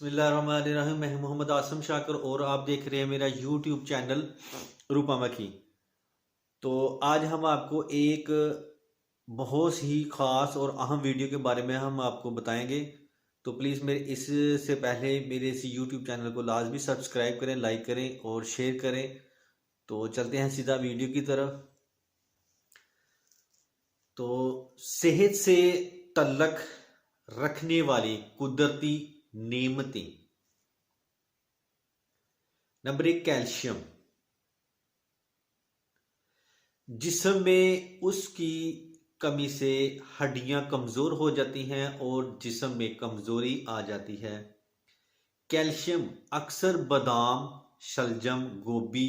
बिस्मिल्लाहिर्रहमानिर्रहीम। मैं मोहम्मद आसम शाकर और आप देख रहे हैं मेरा यूट्यूब चैनल रूपा मक्खी। तो आज हम आपको एक बहुत ही ख़ास और अहम वीडियो के बारे में हम आपको बताएंगे। तो प्लीज़ मेरे इससे पहले मेरे इस यूट्यूब चैनल को लाजमी सब्सक्राइब करें, लाइक करें और शेयर करें। तो चलते हैं सीधा वीडियो की तरफ। तो सेहत से तल्लक रखने वाली कुदरती नेमतें। Number 1, calcium. जिस्म में उसकी कमी से हड्डियां कमजोर हो जाती हैं और जिस्म में कमजोरी आ जाती है। कैल्शियम अक्सर बादाम, शलजम, गोभी,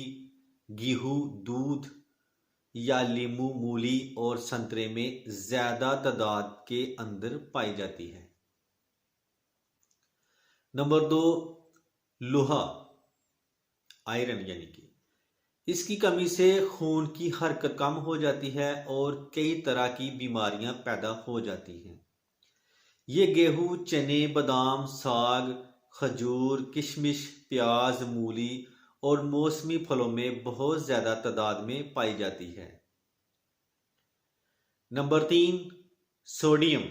गेहूं, दूध या नींबू, मूली और संतरे में ज्यादा तादाद के अंदर पाई जाती है। नंबर 2, लोहा, आयरन यानी कि इसकी कमी से खून की हरकत कम हो जाती है और कई तरह की बीमारियां पैदा हो जाती हैं। ये गेहूं, चने, बादाम, साग, खजूर, किशमिश, प्याज, मूली और मौसमी फलों में बहुत ज्यादा तादाद में पाई जाती है। Number 3, sodium.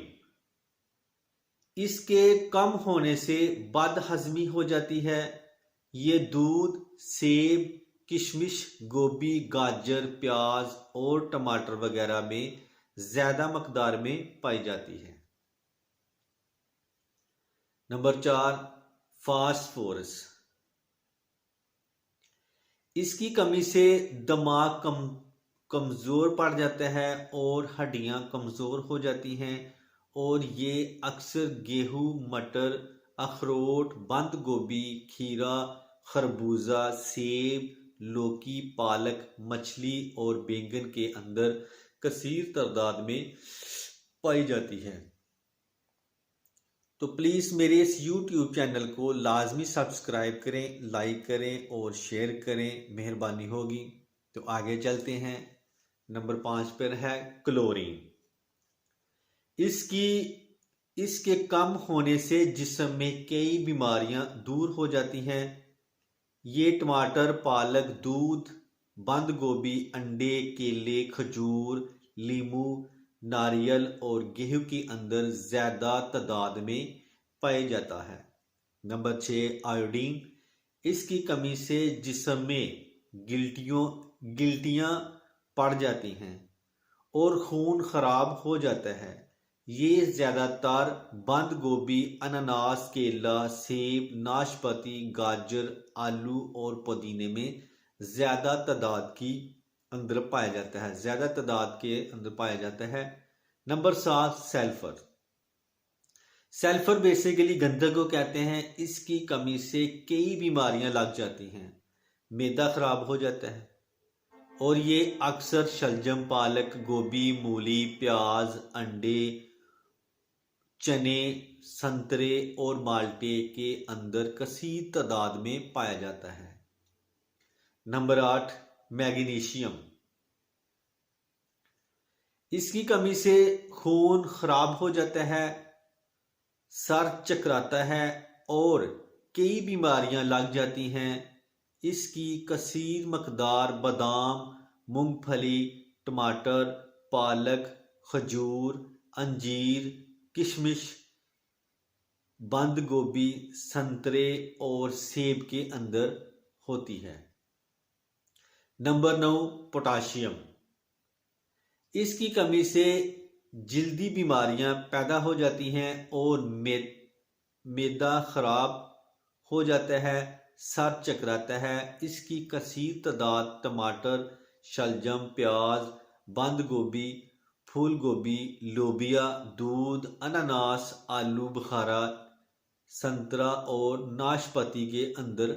इसके कम होने से बदहजमी हो जाती है। ये दूध, सेब, किशमिश, गोभी, गाजर, प्याज और टमाटर वगैरह में ज्यादा मकदार में पाई जाती है। Number 4, phosphorus. इसकी कमी से दिमाग कमजोर पड़ जाता है और हड्डियां कमजोर हो जाती हैं और ये अक्सर गेहूं, मटर, अखरोट, बंद गोभी, खीरा, खरबूजा, सेब, लौकी, पालक, मछली और बैंगन के अंदर कसीर तादाद में पाई जाती है। तो प्लीज़ मेरे इस YouTube चैनल को लाजमी सब्सक्राइब करें, लाइक करें और शेयर करें, मेहरबानी होगी। तो आगे चलते हैं। नंबर 5 पर है क्लोरीन। इसके कम होने से जिस्म में कई बीमारियां दूर हो जाती हैं। ये टमाटर, पालक, दूध, बंद गोभी, अंडे, केले, खजूर, नींबू, नारियल और गेहूं के अंदर ज्यादा तादाद में पाया जाता है। Number 6, iodine. इसकी कमी से जिस्म में गिल्टियां पड़ जाती हैं और खून खराब हो जाता है। ये ज्यादातर बंद गोभी, अनानास, केला, सेब, नाशपाती, गाजर, आलू और पुदीने में ज्यादा तादाद के अंदर पाया जाता है। Number 7, sulphur. सल्फर बेसिकली गंधक को कहते हैं। इसकी कमी से कई बीमारियां लग जाती हैं। मैदा खराब हो जाता है और ये अक्सर शलजम, पालक, गोभी, मूली, प्याज, अंडे, चने, संतरे और माल्टे के अंदर कसीर तादाद में पाया जाता है। Number 8, magnesium. इसकी कमी से खून खराब हो जाता है, सर चकराता है और कई बीमारियां लग जाती हैं। इसकी कसीर मकदार बादाम, मूंगफली, टमाटर, पालक, खजूर, अंजीर, किशमिश, बंद गोभी, संतरे और सेब के अंदर होती है। Number 9, potassium. इसकी कमी से जल्दी बीमारियां पैदा हो जाती हैं और मैदा खराब हो जाता है, सर चकराता है। इसकी कसीर तादाद टमाटर, शलजम, प्याज, बंद गोभी, फूल गोभी, लोबिया, दूध, अनानास, आलू बुखारा, संतरा और नाशपाती के अंदर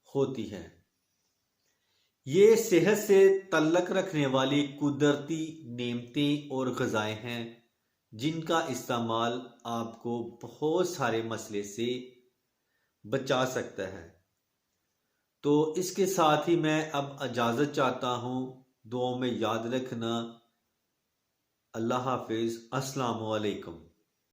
होती है। ये सेहत से तल्लक रखने वाली कुदरती नेमतें और ग़िज़ाएं हैं जिनका इस्तेमाल आपको बहुत सारे मसले से बचा सकता है। तो इसके साथ ही मैं अब इजाज़त चाहता हूँ। दुआ में याद रखना। अल्लाह हाफिज़। अस्सलामु अलैकुम।